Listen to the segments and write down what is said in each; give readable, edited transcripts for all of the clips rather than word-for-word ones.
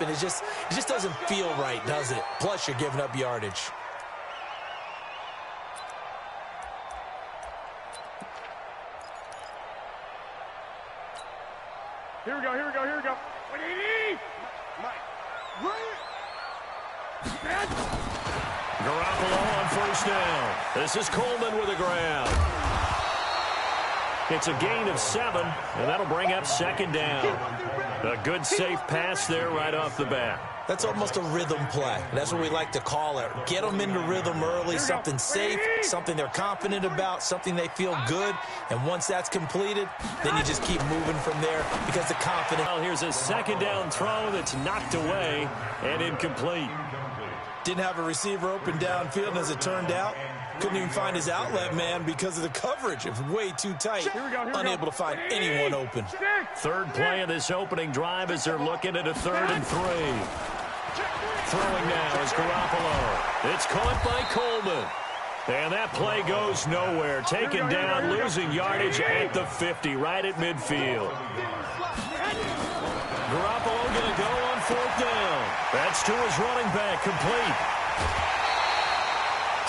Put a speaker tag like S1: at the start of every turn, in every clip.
S1: And it just doesn't feel right, does it? Plus, you're giving up yardage.
S2: Here we go. What do you need?
S3: Garoppolo on first down. This is Coleman with a grab. It's a gain of 7, and that'll bring up second down. A good, safe pass there right off the bat.
S1: That's almost a rhythm play. That's what we like to call it. Get them into rhythm early, something safe, something they're confident about, something they feel good. And once that's completed, then you just keep moving from there because the confidence.
S3: Well, here's a second down throw that's knocked away and incomplete.
S1: Didn't have a receiver open downfield, and as it turned out, couldn't even find his outlet man because of the coverage. It was way too tight. Unable to find anyone open.
S3: Third play of this opening drive as they're looking at a 3rd and 3. Throwing now is Garoppolo. It's caught by Coleman. And that play goes nowhere. Taken down, losing yardage at the 50, right at midfield. Garoppolo going to go on 4th down. That's to his running back, complete.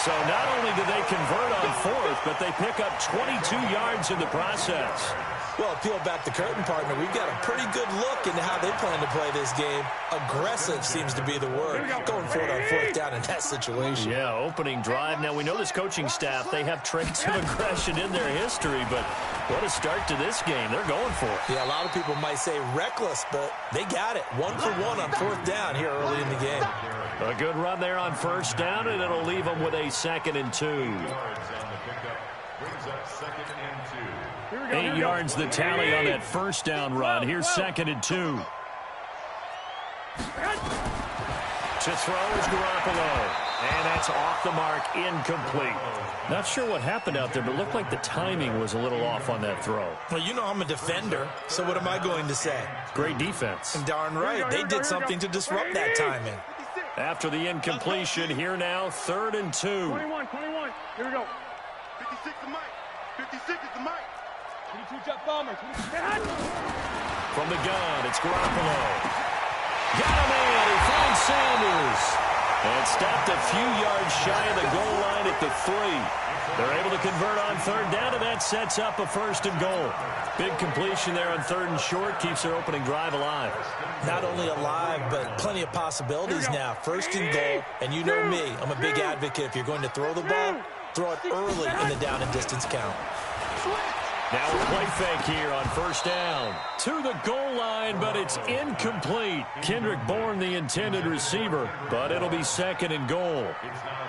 S3: So not only do they convert on 4th, but they pick up 22 yards in the process.
S1: Well, peel back the curtain, partner. We've got a pretty good look into how they plan to play this game. Aggressive seems to be the word. Going for it on 4th down in that situation.
S3: Yeah, opening drive. Now, we know this coaching staff, they have traits of aggression in their history, but what a start to this game. They're going for it.
S1: Yeah, a lot of people might say reckless, but they got it. 1 for 1 on 4th down here early in the game.
S3: A good run there on 1st down, and it'll leave them with a 2nd and 2. 8 yards the tally on that 1st down run. Here's 2nd and 2. To throw is Garoppolo. And that's off the mark, incomplete. Not sure what happened out there, but it looked like the timing was a little off on that throw.
S1: Well, you know I'm a defender, so what am I going to say?
S3: Great defense.
S1: And darn right, they did something to disrupt that timing.
S3: After the incompletion, here now, 3rd and 2.
S2: 21. Here we go.
S4: 56 is Mike. 56 is the Mike.
S2: 22 jet bomber.
S3: From the gun, it's Garoppolo. Got him in. He finds Sanders. And stopped a few yards shy of the goal line at the 3. They're able to convert on 3rd down, and that sets up a 1st and goal. Big completion there on 3rd and short. Keeps their opening drive alive.
S1: Not only alive, but plenty of possibilities now. 1st and goal, and you know me. I'm a big advocate. If you're going to throw the ball, throw it early in the down and distance count.
S3: Now a play fake here on 1st down. To the goal line, but it's incomplete. Kendrick Bourne, the intended receiver, but it'll be 2nd and goal.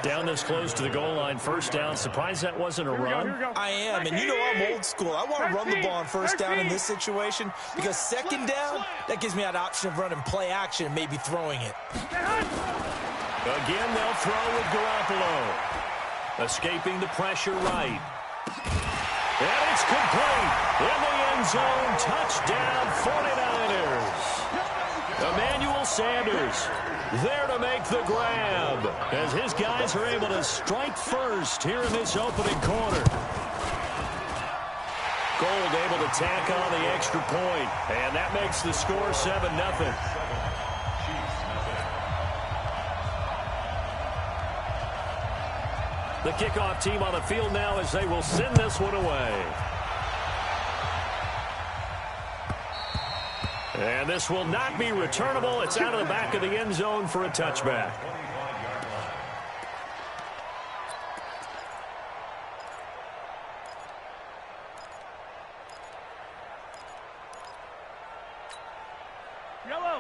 S3: Down this close to the goal line, 1st down. Surprised that wasn't a run?
S1: I am, and you know I'm old school. I want to run the ball on 1st down in this situation because 2nd down, that gives me that option of running play action and maybe throwing it.
S3: Again, they'll throw with Garoppolo. Escaping the pressure right. And it's complete. In the end zone, touchdown 49ers. Emmanuel Sanders there to make the grab as his guys are able to strike first here in this opening quarter. Gold able to tack on the extra point, and that makes the score 7-0. The kickoff team on the field now as they will send this one away. And this will not be returnable. It's out of the back of the end zone for a touchback.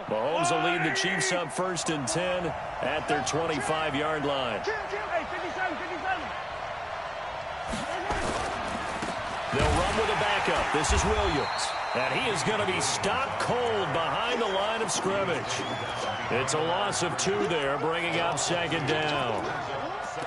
S3: Mahomes will lead the Chiefs up 1st and 10 at their 25-yard line. They'll run with a backup. This is Williams. And he is going to be stopped cold behind the line of scrimmage. It's a loss of 2 there, bringing up 2nd down.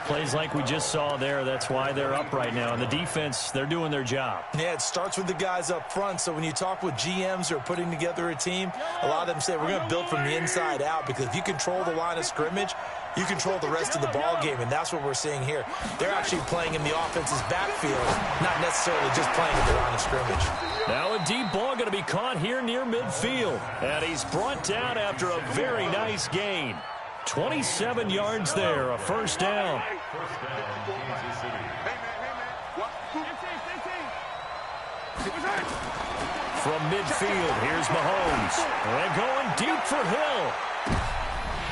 S3: Plays like we just saw there, that's why they're up right now. And the defense, they're doing their job.
S1: Yeah, it starts with the guys up front. So when you talk with GMs who are putting together a team, a lot of them say we're going to build from the inside out, because if you control the line of scrimmage, you control the rest of the ball game, and that's what we're seeing here. They're actually playing in the offense's backfield, not necessarily just playing in the line of scrimmage.
S3: Now a deep ball going to be caught here near midfield. And he's brought down after a very nice gain. 27 yards there, a first down. From midfield, here's Mahomes. And going deep for Hill.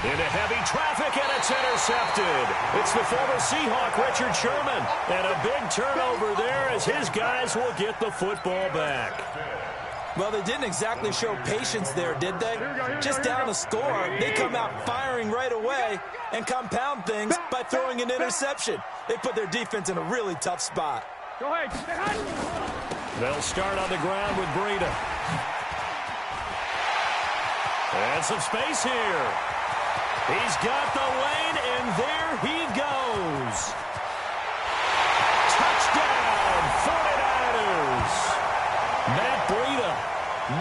S3: Into heavy traffic, and it's intercepted. It's the former Seahawk, Richard Sherman. And a big turnover there as his guys will get the football back.
S1: Well, they didn't exactly show patience there, did they? Just down a score, they come out firing right away and compound things by throwing an interception. They put their defense in a really tough spot.
S2: Go ahead.
S3: They'll start on the ground with Breida. And some space here. He's got the lane, and there he goes. Touchdown, 49ers. Matt Breida,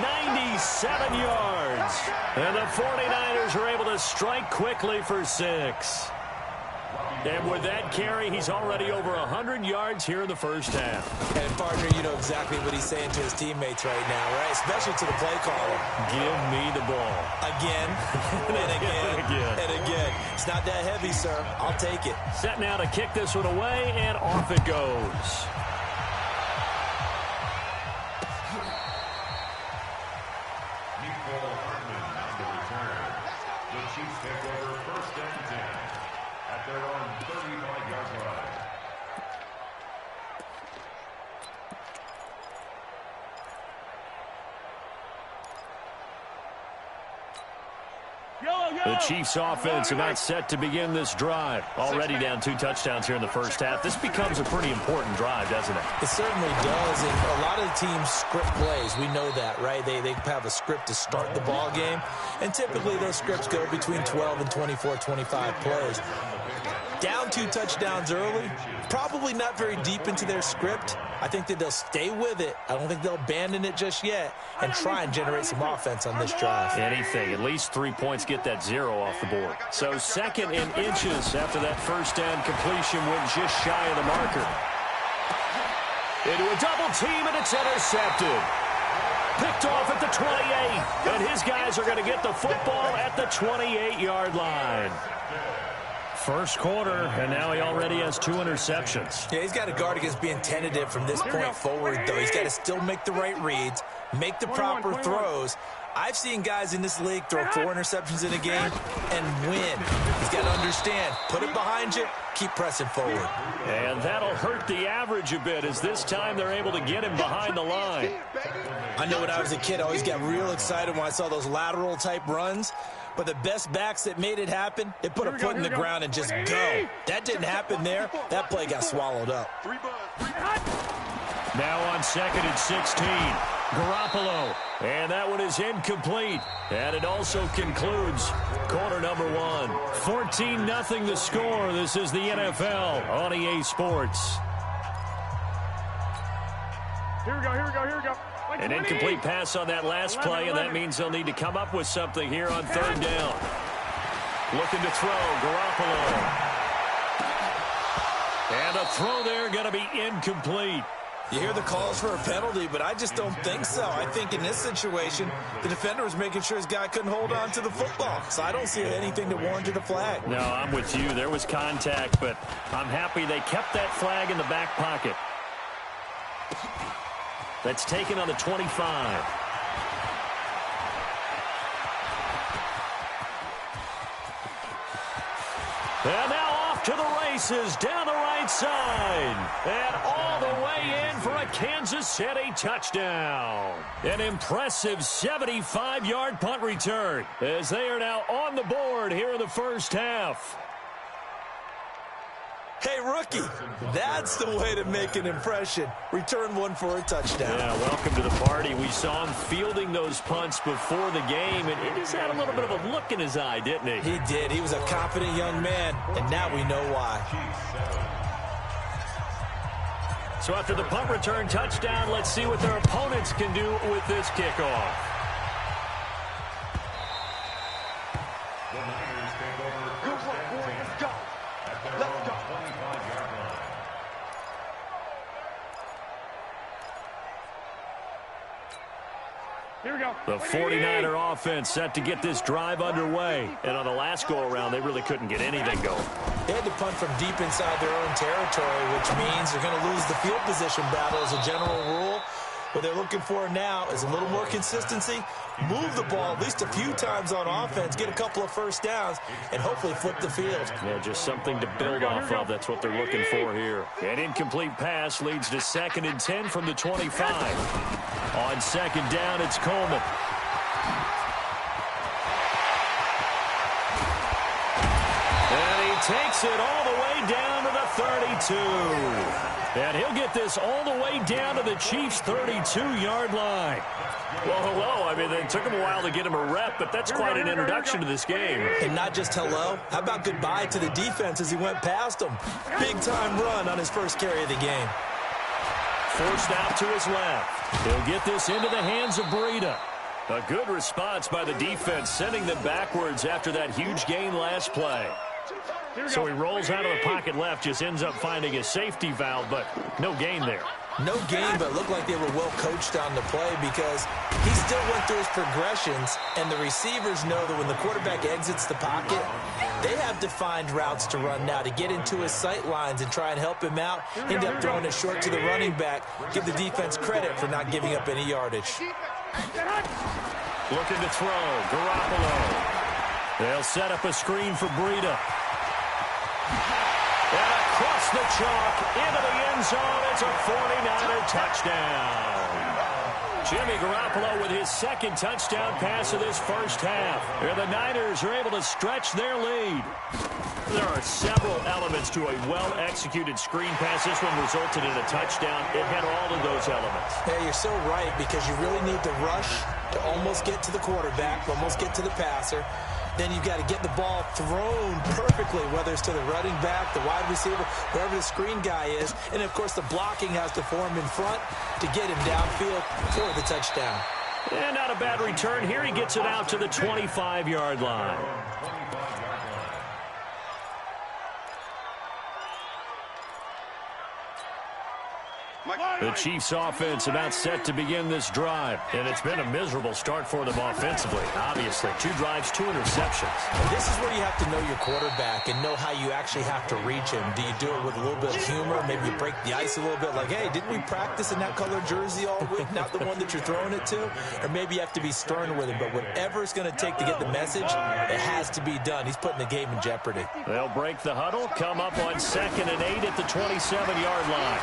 S3: 97 yards. And the 49ers are able to strike quickly for 6. And with that carry, he's already over 100 yards here in the first half.
S1: And, partner, you know exactly what he's saying to his teammates right now, right? Especially to the play caller.
S3: Give me the ball.
S1: Again, and again, and again. It's not that heavy, sir. I'll take it.
S3: Set now to kick this one away, and off it goes. The Chiefs offense about set to begin this drive. Already down 2 touchdowns here in the first half. This becomes a pretty important drive, doesn't it?
S1: It certainly does, and a lot of the teams script plays. We know that, right? They have a script to start the ball game, and typically those scripts go between 12 and 24, 25 plays. Down 2 touchdowns early, probably not very deep into their script. I think that they'll stay with it. I don't think they'll abandon it just yet and try and generate some offense on this drive.
S3: Anything. At least 3 points, get that 0 off the board. So 2nd and inches after that first down completion went just shy of the marker. Into a double team, and it's intercepted. Picked off at the 28, and his guys are going to get the football at the 28-yard line. First quarter, and now he already has 2 interceptions.
S1: Yeah, he's got to guard against being tentative from this point forward, though. He's got to still make the right reads, make the proper throws. I've seen guys in this league throw 4 interceptions in a game and win. He's got to understand, put it behind you, keep pressing forward.
S3: And that'll hurt the average a bit, as this time they're able to get him behind the line.
S1: I know when I was a kid, I always got real excited when I saw those lateral-type runs. But the best backs that made it happen, they put a foot in the ground and just go. That didn't happen there. That play got swallowed up.
S3: Now on 2nd and 16, Garoppolo. And that one is incomplete. And it also concludes quarter number 1. 14-0 the score. This is the NFL on EA Sports.
S2: Here we go, here we go, here we go.
S3: An incomplete pass on that last play, and that means they'll need to come up with something here on 3rd down. Looking to throw, Garoppolo. And a throw there going to be incomplete.
S1: You hear the calls for a penalty, but I just don't think so. I think in this situation, the defender was making sure his guy couldn't hold on to the football. So I don't see anything to warrant a flag.
S3: No, I'm with you. There was contact, but I'm happy they kept that flag in the back pocket. That's taken on the 25. And now off to the races down the right side. And all the way in for a Kansas City touchdown. An impressive 75-yard punt return as they are now on the board here in the first half.
S1: Hey, rookie, that's the way to make an impression. Return one for a touchdown.
S3: Yeah, welcome to the party. We saw him fielding those punts before the game, and he just had a little bit of a look in his eye, didn't he?
S1: He did. He was a confident young man, and now we know why.
S3: So after the punt return touchdown, let's see what their opponents can do with this kickoff.
S4: Good work, boy. Let's go. Let's go.
S2: Here we go.
S3: The 49er offense set to get this drive underway. And on the last go-around, they really couldn't get anything going.
S1: They had to punt from deep inside their own territory, which means they're going to lose the field position battle as a general rule. What they're looking for now is a little more consistency, move the ball at least a few times on offense, get a couple of first downs, and hopefully flip the field.
S3: Yeah, just something to build off of. That's what they're looking for here. An incomplete pass leads to 2nd and 10 from the 25. On 2nd down, it's Coleman. And he takes it all the way down to the 32. And he'll get this all the way down to the Chiefs' 32-yard line. Well, hello. I mean, it took him a while to get him a rep, but that's quite an introduction to this game.
S1: And not just hello. How about goodbye to the defense as he went past him? Big-time run on his first carry of the game.
S3: Forced out to his left. He'll get this into the hands of Breida. A good response by the defense, sending them backwards after that huge gain last play. So he rolls out of the pocket left, just ends up finding a safety valve, but no gain there.
S1: No gain, but it looked like they were well coached on the play because he still went through his progressions, and the receivers know that when the quarterback exits the pocket, they have defined routes to run now to get into his sight lines and try and help him out. End up throwing it short to the running back. Give the defense credit for not giving up any yardage.
S3: Looking to throw, Garoppolo. They'll set up a screen for Breida. And across the chalk, into the end zone, it's a 49er touchdown. Jimmy Garoppolo with his 2nd touchdown pass of this first half. And the Niners are able to stretch their lead. There are several elements to a well-executed screen pass. This one resulted in a touchdown. It had all of those elements.
S1: Yeah, you're so right because you really need to rush to almost get to the quarterback, almost get to the passer. Then you've got to get the ball thrown perfectly, whether it's to the running back, the wide receiver, wherever the screen guy is. And, of course, the blocking has to form in front to get him downfield for the touchdown.
S3: And not a bad return here. He gets it out to the 25-yard line. The Chiefs offense about set to begin this drive. And it's been a miserable start for them offensively, obviously. 2 drives, 2 interceptions.
S1: This is where you have to know your quarterback and know how you actually have to reach him. Do you do it with a little bit of humor? Maybe you break the ice a little bit like, hey, didn't we practice in that color jersey all week? Not the one that you're throwing it to? Or maybe you have to be stern with him. But whatever it's going to take to get the message, it has to be done. He's putting the game in jeopardy.
S3: They'll break the huddle, come up on 2nd and 8 at the 27-yard line.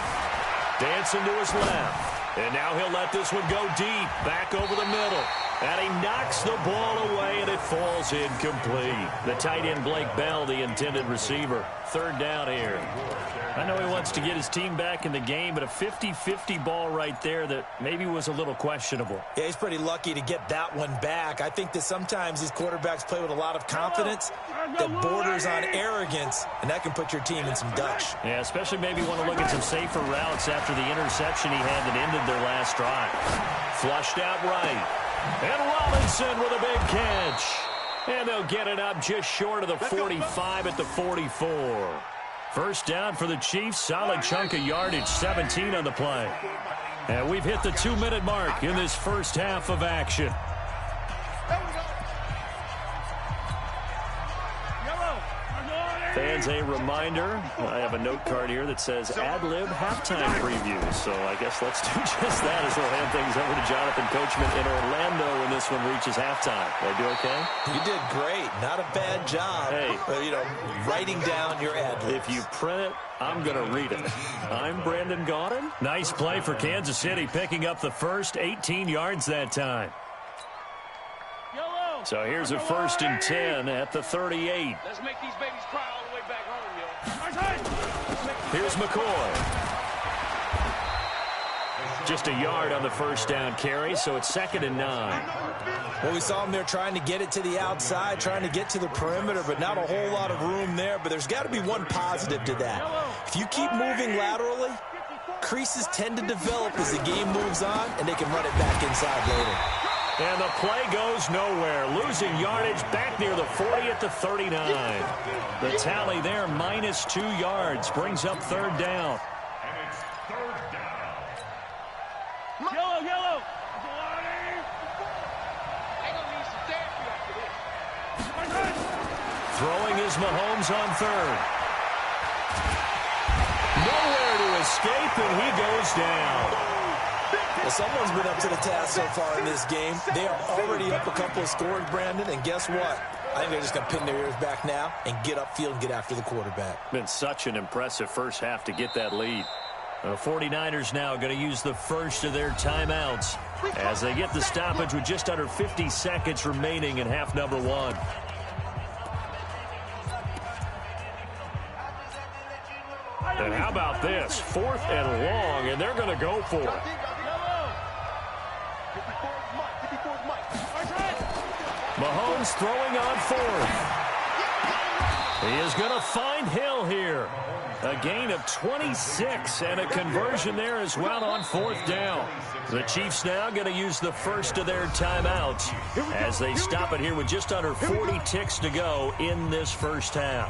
S3: Dancing to his left. And now he'll let this one go deep, back over the middle. And he knocks the ball away, and it falls incomplete. The tight end, Blake Bell, the intended receiver. 3rd down here. I know he wants to get his team back in the game, but a 50-50 ball right there that maybe was a little questionable.
S1: Yeah, he's pretty lucky to get that one back. I think that sometimes these quarterbacks play with a lot of confidence that borders on arrogance, and that can put your team in some Dutch.
S3: Yeah, especially maybe want to look at some safer routes after the interception he had that ended their last drive. Flushed out right. And Robinson with a big catch. And they'll get it up just short of the 45 at the 44. First down for the Chiefs. Solid chunk of yardage, 17 on the play. And we've hit the 2-minute mark in this first half of action. Fans, a reminder, I have a note card here that says ad-lib halftime preview. So I guess let's do just that as we'll hand things over to Jonathan Coachman in Orlando when this one reaches halftime. Did I do okay?
S1: You did great. Not a bad job.
S3: Hey.
S1: Writing down your ad-libs.
S3: If you print it, I'm going to read it. I'm Brandon Gaudin. Nice play for Kansas City, picking up the first 18 yards that time. So here's a 1st and 10 at the 38.
S2: Let's make these babies cry all the way back home, yo.
S3: Here's McCoy. Just a yard on the first down carry, so it's 2nd and 9.
S1: Well, we saw him there trying to get it to the outside, trying to get to the perimeter, but not a whole lot of room there. But there's got to be one positive to that. If you keep moving laterally, creases tend to develop as the game moves on, and they can run it back inside later.
S3: And the play goes nowhere. Losing yardage back near the 40 at the 39. The tally there, -2 yards, brings up 3rd down.
S2: Yellow.
S3: Throwing is Mahomes on 3rd. Nowhere to escape, and he goes down.
S1: Well, someone's been up to the task so far in this game. They are already up a couple of scores, Brandon, and guess what? I think they're just going to pin their ears back now and get upfield and get after the quarterback.
S3: Been such an impressive first half to get that lead. The 49ers now going to use the first of their timeouts as they get the stoppage with just under 50 seconds remaining in half number 1. And how about this? 4th and long, and they're going to go for it. Mahomes throwing on 4th. He is going to find Hill here. A gain of 26 and a conversion there as well on 4th down. The Chiefs now going to use the first of their timeouts as they stop it here with just under 40 ticks to go in this first half.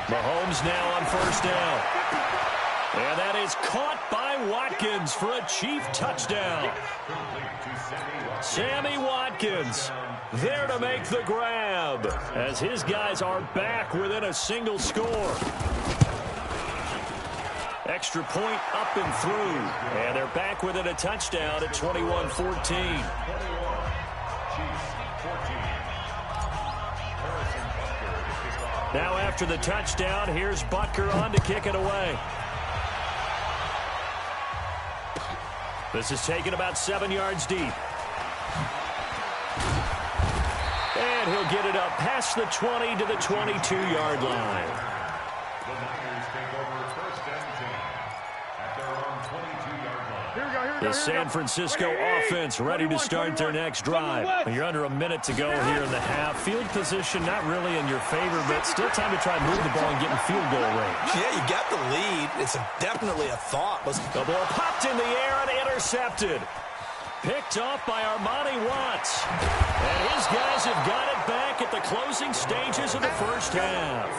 S3: Mahomes now on 1st down. And that is caught by Watkins for a Chief touchdown. Sammy Watkins there to make the grab as his guys are back within a single score. Extra point up and through. And they're back within a touchdown at 21-14. Now after the touchdown, here's Butker on to kick it away. This is taken about 7 yards deep. And he'll get it up past the 20 to the 22-yard line. The San Francisco offense ready to start their next drive. You're under a minute to go here in the half. Field position not really in your favor, but still time to try and move the ball and get in field goal range.
S1: Yeah, you got the lead. It's definitely a thought.
S3: The ball popped in the air and intercepted. Picked off by Armani Watts. And his guys have got it back at the closing stages of the first half.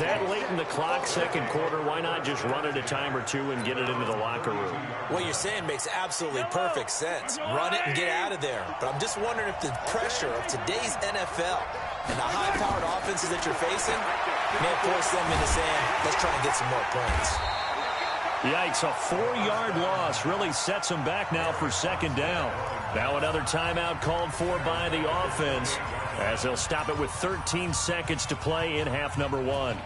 S3: That late in the clock, second quarter, why not just run it a time or two and get it into the locker room?
S1: What you're saying makes absolutely perfect sense. Run it and get out of there. But I'm just wondering if the pressure of today's NFL and the high-powered offenses that you're facing may force them into saying, let's try and get some more points.
S3: Yikes, a 4-yard loss really sets them back now for 2nd down. Now another timeout called for by the offense as they'll stop it with 13 seconds to play in half number 1.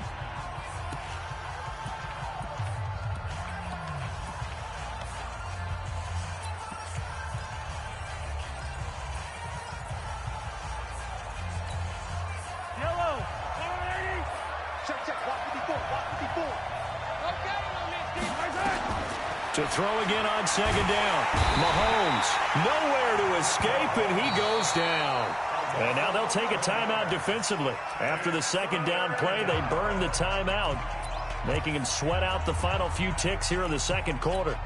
S2: Yellow. Check. Watch 54.
S3: To throw again on 2nd down. Mahomes nowhere to escape, and he goes down. And now they'll take a timeout defensively. After the 2nd down play, they burn the timeout, making him sweat out the final few ticks here in the second quarter.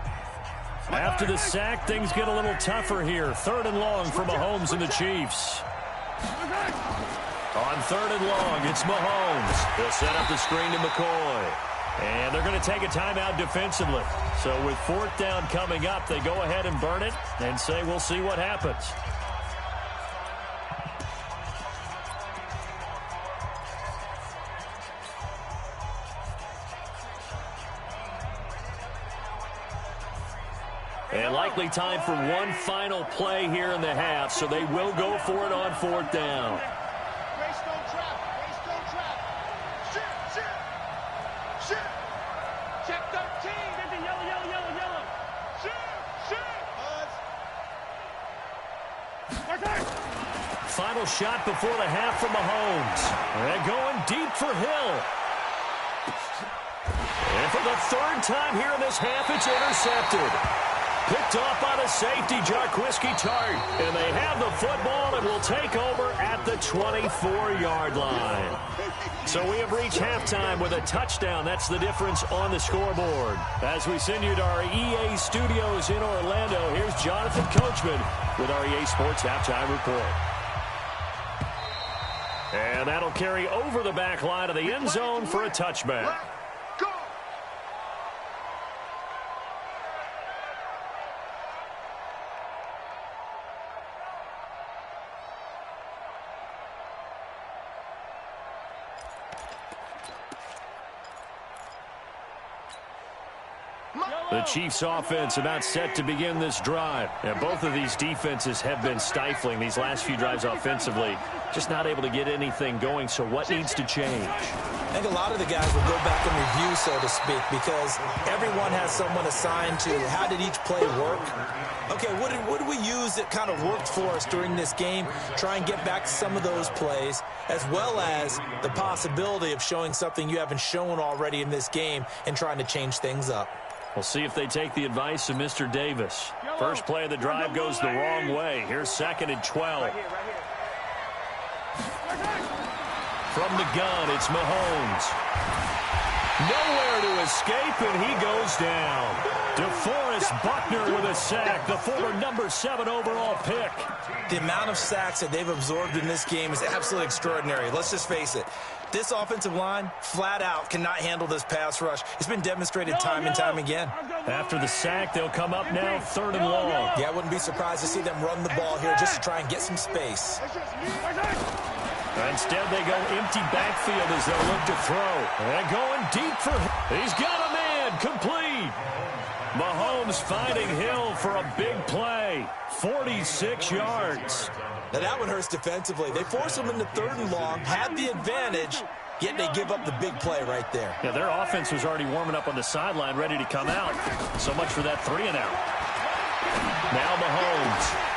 S3: After the sack, things get a little tougher here. 3rd and long for Mahomes and the Chiefs. On 3rd and long, it's Mahomes. They'll set up the screen to McCoy. And they're going to take a timeout defensively. So with 4th down coming up, they go ahead and burn it and say we'll see what happens. And likely time for one final play here in the half, so they will go for it on 4th down. final shot before the half from Mahomes. And going deep for Hill. And for the third time here in this half, it's intercepted. Picked off by the safety, Jarquiski-Tart. And they have the football and will take over at the 24-yard line. So we have reached halftime with a touchdown. That's the difference on the scoreboard. As we send you to our EA studios in Orlando, here's Jonathan Coachman with our EA Sports Halftime Report. And that'll carry over the back line of the end zone for a touchback. The Chiefs offense about set to begin this drive. And both of these defenses have been stifling these last few drives offensively. Just not able to get anything going, so what needs to change?
S1: I think a lot of the guys will go back and review, so to speak, because everyone has someone assigned to how did each play work. Okay, what did we use that kind of worked for us during this game? Try and get back to some of those plays, as well as the possibility of showing something you haven't shown already in this game and trying to change things up.
S3: We'll see if they take the advice of Mr. Davis. First play of the drive goes the wrong way. Here's 2nd and 12. From the gun, it's Mahomes. Nowhere to escape, and he goes down. DeForest Buckner with a sack, the former number 7 overall pick.
S1: The amount of sacks that they've absorbed in this game is absolutely extraordinary. Let's just face it. This offensive line, flat out, cannot handle this pass rush. It's been demonstrated time and time again.
S3: After the sack, they'll come up now 3rd and long.
S1: Yeah, I wouldn't be surprised to see them run the ball here just to try and get some space.
S3: Instead, they go empty backfield as they'll look to throw. And going deep for him. He's got a man, complete. Mahomes finding Hill for a big play. 46 yards.
S1: Now that one hurts defensively. They force him into 3rd and long, had the advantage, yet they give up the big play right there.
S3: Yeah, their offense was already warming up on the sideline, ready to come out. So much for that 3-and-out. Now Mahomes.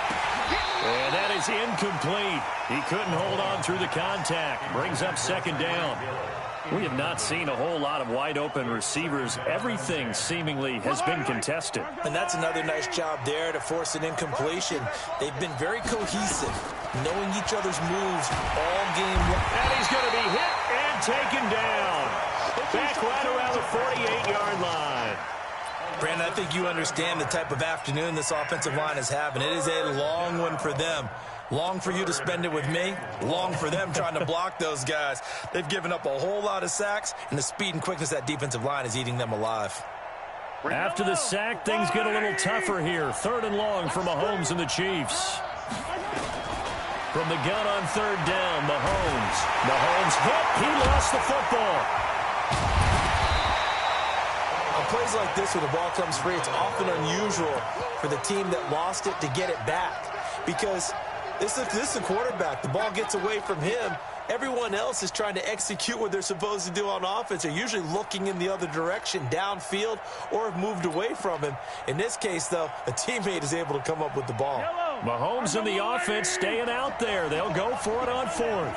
S3: And that is incomplete. He couldn't hold on through the contact. Brings up 2nd down. We have not seen a whole lot of wide-open receivers. Everything seemingly has been contested.
S1: And that's another nice job there to force an incompletion. They've been very cohesive, knowing each other's moves all game long.
S3: And he's going to be hit and taken down. Back right around the 48-yard line.
S1: Brandon, I think you understand the type of afternoon this offensive line is having. It is a long one for them. Long for you to spend it with me. Long for them trying to block those guys. They've given up a whole lot of sacks, and the speed and quickness of that defensive line is eating them alive.
S3: After the sack, things get a little tougher here. 3rd and long for Mahomes and the Chiefs. From the gun on 3rd down, Mahomes. Mahomes hit. He lost the football.
S1: On plays like this where the ball comes free, it's often unusual for the team that lost it to get it back. Because this is the quarterback. The ball gets away from him. Everyone else is trying to execute what they're supposed to do on offense. They're usually looking in the other direction, downfield, or have moved away from him. In this case, though, a teammate is able to come up with the ball.
S3: Mahomes and the offense staying out there. They'll go for it on 4th.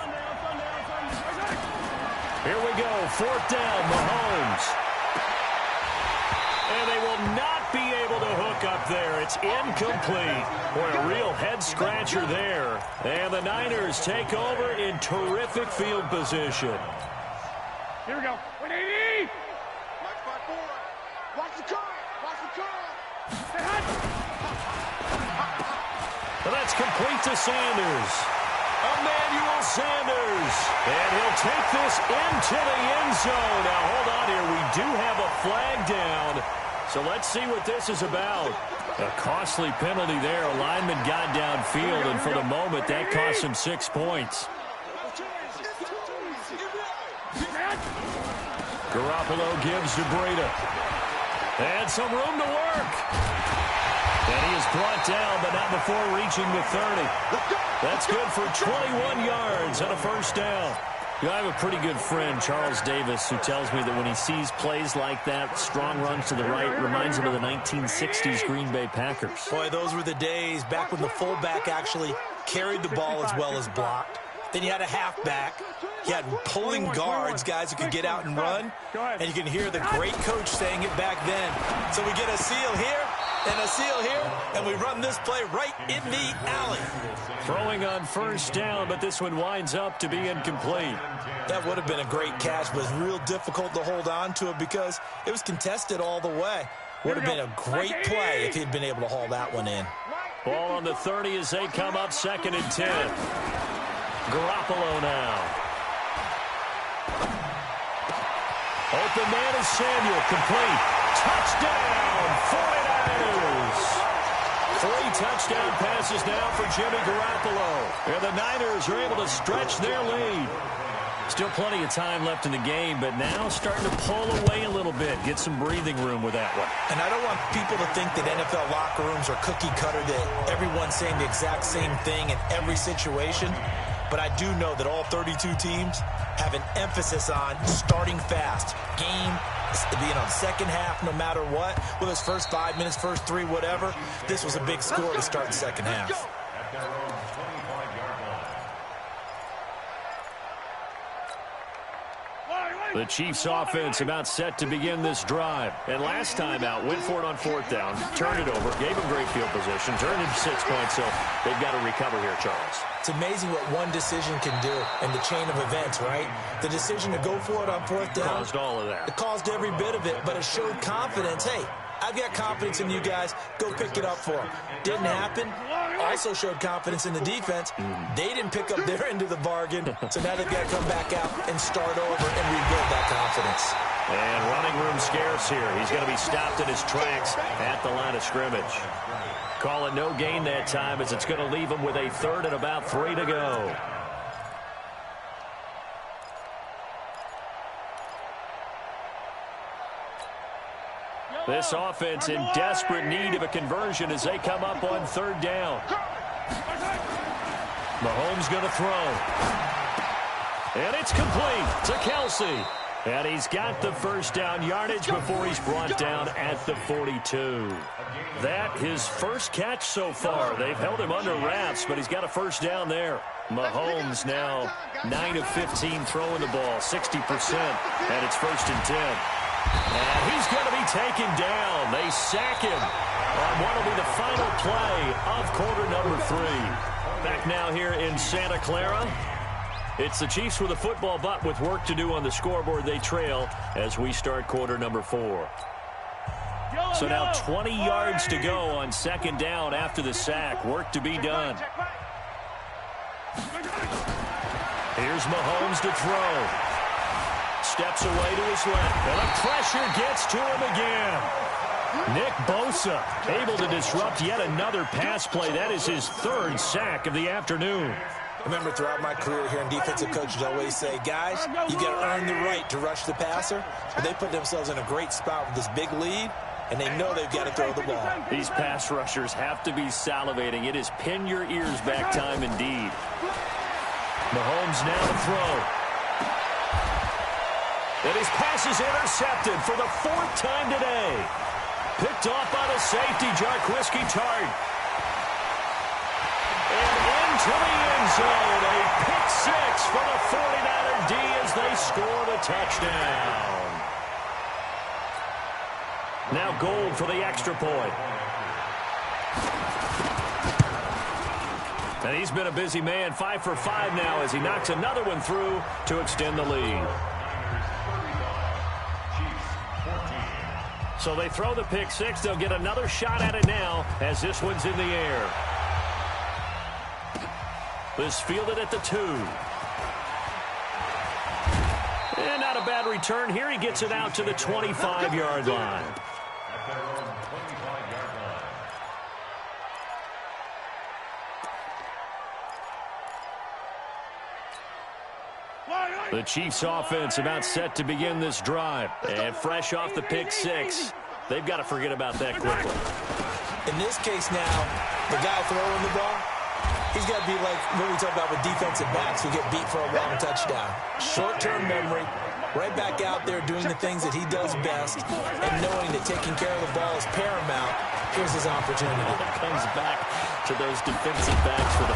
S3: Here we go. 4th down, Mahomes. And they will not be able to hook up there. It's incomplete. Boy, a real head-scratcher there. And the Niners take over in terrific field position.
S2: Here we go. 180.
S4: Watch the car. Watch the car.
S3: Well, that's complete to Sanders. Emmanuel Sanders. And he'll take this into the end zone. Now, hold on here. We do have a flag down. So let's see what this is about. A costly penalty there. A lineman got downfield, and for the moment, that cost him 6 points. Garoppolo gives to Breida. And some room to work. And he is brought down, but not before reaching the 30. That's good for 21 yards and a 1st down. You know, I have a pretty good friend, Charles Davis, who tells me that when he sees plays like that, strong runs to the right, reminds him of the 1960s Green Bay Packers.
S1: Boy, those were the days back when the fullback actually carried the ball as well as blocked. Then you had a halfback. You had pulling guards, guys who could get out and run. And you can hear the great coach saying it back then. So we get a seal here and a seal here, and we run this play right in the alley.
S3: Throwing on first down, but this one winds up to be incomplete.
S1: That would have been a great catch, but it was real difficult to hold on to it because it was contested all the way. Would have been a great play if he'd been able to haul that one in.
S3: Ball on the 30 as they come up 2nd and 10. Garoppolo now. Open man is Samuel, complete. Touchdown, 49ers. 3 touchdown passes now for Jimmy Garoppolo. And the Niners are able to stretch their lead. Still plenty of time left in the game, but now starting to pull away a little bit. Get some breathing room with that one.
S1: And I don't want people to think that NFL locker rooms are cookie cutter, that everyone's saying the exact same thing in every situation. But I do know that all 32 teams have an emphasis on starting fast. Game, second half, no matter what. Whether it's first 5 minutes, first 3, whatever. This was a big score to start the second half.
S3: The Chiefs offense about set to begin this drive. And last time out, went for it on 4th down, turned it over, gave them great field position, turned into 6 points, so they've got to recover here, Charles.
S1: It's amazing what one decision can do in the chain of events, right? The decision to go for it on 4th down.
S3: Caused all of that.
S1: It caused every bit of it, but it showed confidence. Hey, I've got confidence in you guys. Go pick it up for them. Didn't happen. Also showed confidence in the defense. They didn't pick up their end of the bargain, so now they've got to come back out and start over and rebuild that confidence.
S3: And running room scarce here. He's going to be stopped in his tracks at the line of scrimmage. Call it no gain that time as it's going to leave him with a 3rd and about 3 to go. This offense in desperate need of a conversion as they come up on 3rd down. Mahomes going to throw. And it's complete to Kelsey. And he's got the first down yardage before he's brought down at the 42. That his first catch so far. They've held him under wraps, but he's got a first down there. Mahomes now 9 of 15 throwing the ball, 60%, and it's 1st and 10. And he's going to be taken down. They sack him on what will be the final play of quarter number 3. Back now here in Santa Clara. It's the Chiefs with a football, but with work to do on the scoreboard. They trail as we start quarter number 4. So now 20 yards to go on 2nd down after the sack. Work to be done. Here's Mahomes to throw. Steps away to his left. And the pressure gets to him again. Nick Bosa able to disrupt yet another pass play. That is his 3rd sack of the afternoon.
S1: I remember throughout my career here, defensive coaches always say, guys, you got to earn the right to rush the passer. But they put themselves in a great spot with this big lead, and they know they've got to throw the ball.
S3: These pass rushers have to be salivating. It is pin your ears back time indeed. Mahomes now to throw. And his pass is intercepted for the 4th time today. Picked off by the safety, Jarquiski Tart. And into the end zone. A pick 6 for the 49er D as they score the touchdown. Now Gold for the extra point. And he's been a busy man, 5 for 5 now as he knocks another one through to extend the lead. So they throw the pick 6. They'll get another shot at it now as this one's in the air. This fielded at the 2. And not a bad return here. He gets it out to the 25-yard line. The Chiefs offense about set to begin this drive. And fresh off the pick 6. They've got to forget about that quickly.
S1: In this case now, the guy throwing the ball, He's got to be like what we talk about with defensive backs who get beat for a long touchdown. Short-term memory, right back out there doing the things that he does best, and knowing that taking care of the ball is paramount. Here's his opportunity.
S3: Comes back to those defensive backs for the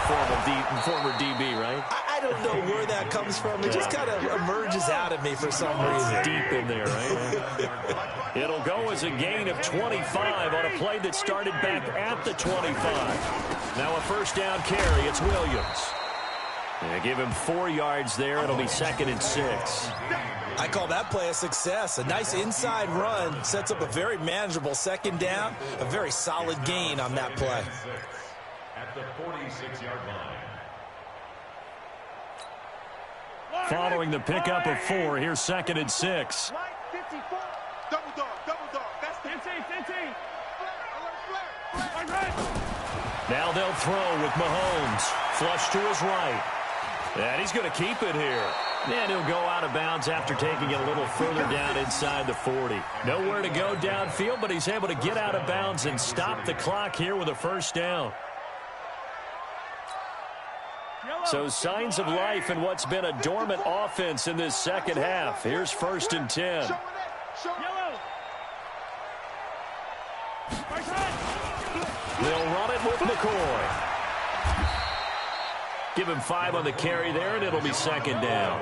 S3: former DB, right?
S1: I don't know where that comes from. It just kind of emerges out of me for some reason.
S3: Deep in there, right? It'll go as a gain of 25 on a play that started back at the 25. Now a first down carry. It's Williams. They give him 4 yards there. It'll be 2nd and 6.
S1: I call that play a success. A nice inside run sets up a very manageable second down. A very solid gain on that play.
S4: At the 46-yard line.
S3: Following the pickup of 4, here's 2nd and 6.
S4: Double dog. That's the
S3: Now they'll throw with Mahomes. Flush to his right. And he's going to keep it here. And he'll go out of bounds after taking it a little further down inside the 40. Nowhere to go downfield, but he's able to get out of bounds and stop the clock here with a first down. So signs of life in what's been a dormant offense in this second half. Here's 1st and 10. They'll run it with McCoy. Give him 5 on the carry there, and it'll be 2nd down.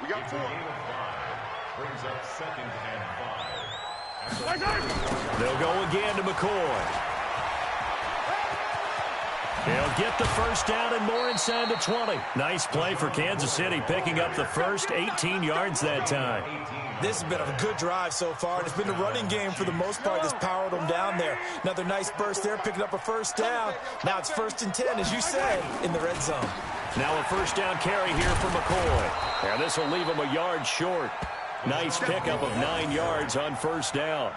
S4: We got 4.
S2: Brings up 2nd and 5.
S3: They'll go again to McCoy. He'll get the first down and more inside the 20. Nice play for Kansas City, picking up the first 18 yards that time.
S1: This has been a good drive so far, and it's been the running game for the most part that's powered them down there. Another nice burst there, picking up a first down. Now it's 1st and 10, as you said, in the red zone.
S3: Now a first down carry here for McCoy. And this will leave him a yard short. Nice pickup of 9 yards on first down.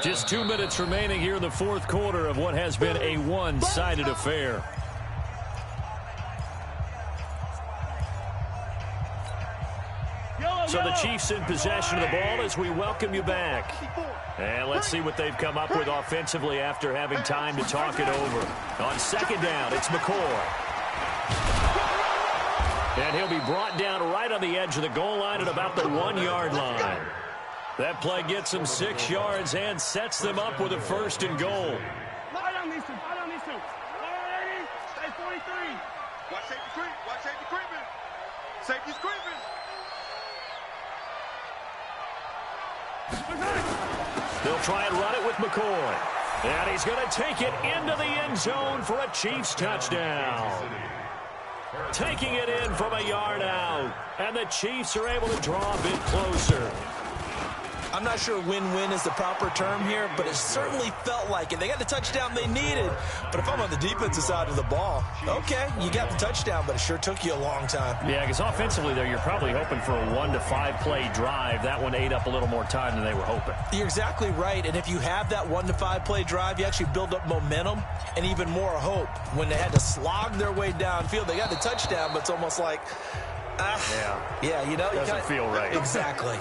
S3: Just 2 minutes remaining here in the 4th quarter of what has been a one-sided affair. So the Chiefs in possession of the ball as we welcome you back. And let's see what they've come up with offensively after having time to talk it over. On 2nd down, it's McCoy. And he'll be brought down right on the edge of the goal line at about the 1-yard line. That play gets them 6 yards and sets them up with a 1st and goal.
S2: Lie on these two. Stay 43.
S4: Watch safety creep. Watch safety creeping. Safety's creeping.
S3: They'll try and run it with McCoy. And he's going to take it into the end zone for a Chiefs touchdown. Taking it in from a yard out. And the Chiefs are able to draw a bit closer.
S1: I'm not sure win-win is the proper term here, but it certainly felt like it. They got the touchdown they needed, but if I'm on the defensive side of the ball, okay, you got the touchdown, but it sure took you a long time.
S3: Yeah, because offensively, though, you're probably hoping for a 1 to 5 play drive. That one ate up a little more time than they were hoping.
S1: You're exactly right, and if you have that 1 to 5 play drive, you actually build up momentum and even more hope. When they had to slog their way downfield, they got the touchdown, but it's almost like, yeah, you know.
S3: Doesn't feel right.
S1: Exactly.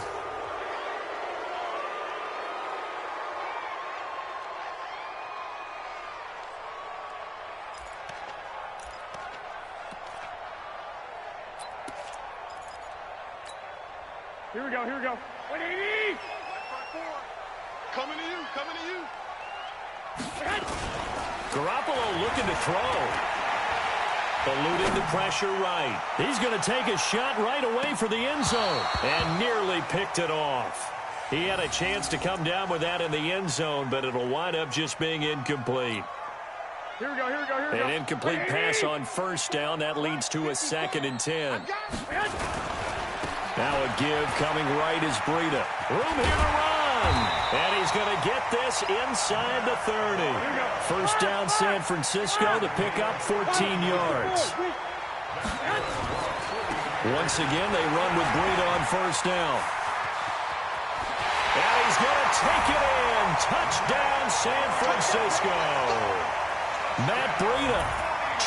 S2: Here we go. 180.
S4: Coming to you.
S3: Garoppolo looking to throw. Eluding the pressure right. He's going to take a shot right away for the end zone. And nearly picked it off. He had a chance to come down with that in the end zone, but it'll wind up just being incomplete.
S2: Here we go.
S3: An incomplete pass on first down. That leads to a 2nd and 10. Now a give coming right is Breida. Room here to run. And he's going to get this inside the 30. First down San Francisco to pick up 14 yards. Once again, they run with Breida on first down. And he's going to take it in. Touchdown San Francisco. Matt Breida,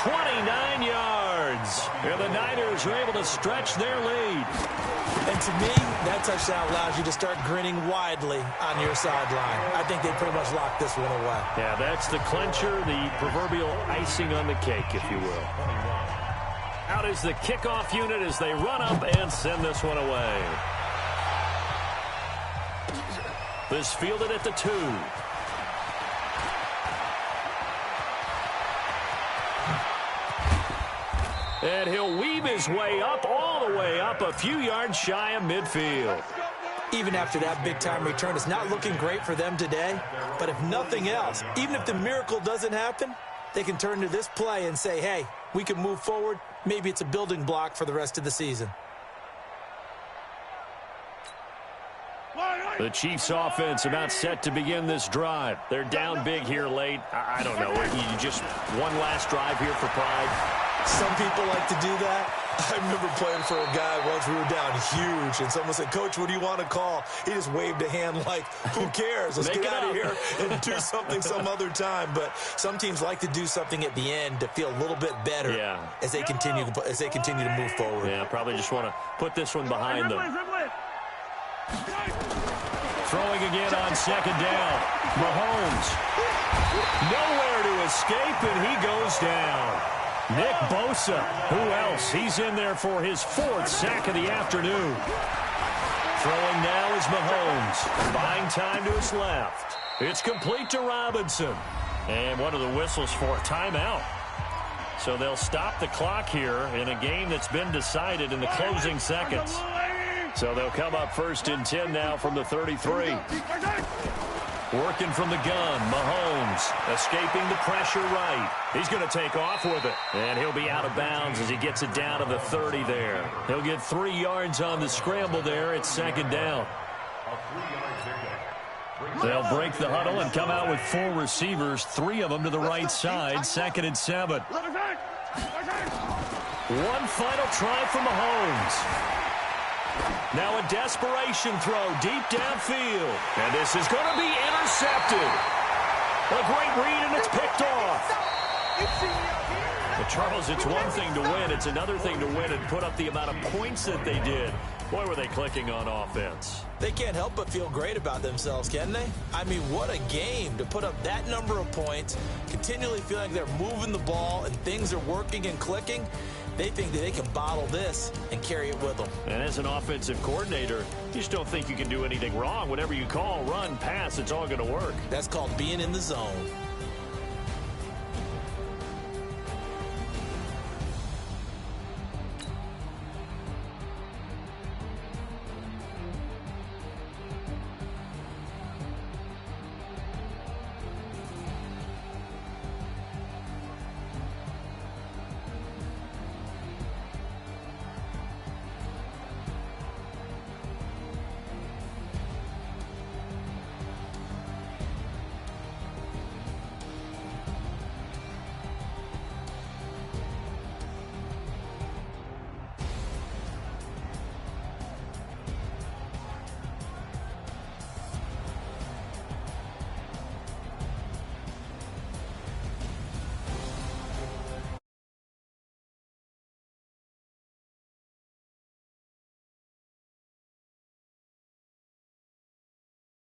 S3: 29 yards. yards. And the Niners are able to stretch their lead.
S1: And to me, that touchdown allows you to start grinning widely on your sideline. I think they pretty much locked this one away.
S3: Yeah, that's the clincher, the proverbial icing on the cake, if you will. Out is the kickoff unit as they run up and send this one away. This fielded at the 2. And he'll weave his way up, all the way up, a few yards shy of midfield.
S1: Even after that big-time return, it's not looking great for them today. But if nothing else, even if the miracle doesn't happen, they can turn to this play and say, hey, we can move forward. Maybe it's a building block for the rest of the season.
S3: The Chiefs offense about set to begin this drive. They're down big here late. I don't know. You just one last drive here for pride.
S1: Some people like to do that. I remember playing for a guy once. We were down huge, and someone said, Coach, what do you want to call? He just waved a hand like, who cares? Let's get out of here and do something some other time. But some teams like to do something at the end to feel a little bit better as they continue to move forward.
S3: Yeah, probably just want to put this one behind them. Throwing again on second down. Mahomes. Nowhere to escape, and he goes down. Nick Bosa. Who else? He's in there for his 4th sack of the afternoon. Throwing now is Mahomes. Buying time to his left. It's complete to Robinson. And one of the whistles for a timeout. So they'll stop the clock here in a game that's been decided in the closing seconds. So they'll come up 1st and 10 now from the 33. Working from the gun, Mahomes escaping the pressure right. He's going to take off with it. And he'll be out of bounds as he gets it down to the 30 there. He'll get 3 yards on the scramble there. It's 2nd down. They'll break the huddle and come out with 4 receivers, 3 of them to the right side. 2nd and 7. One final try for Mahomes. Now a desperation throw deep downfield. And this is going to be intercepted. A great read, and it's picked off. But Charles, it's one thing to win. It's another thing to win and put up the amount of points that they did. Boy, were they clicking on offense.
S1: They can't help but feel great about themselves, can they? I mean, what a game to put up that number of points, continually feeling like they're moving the ball and things are working and clicking. They think that they can bottle this and carry it with them.
S3: And as an offensive coordinator, you just don't think you can do anything wrong. Whatever you call, run, pass, it's all going to work.
S1: That's called being in the zone.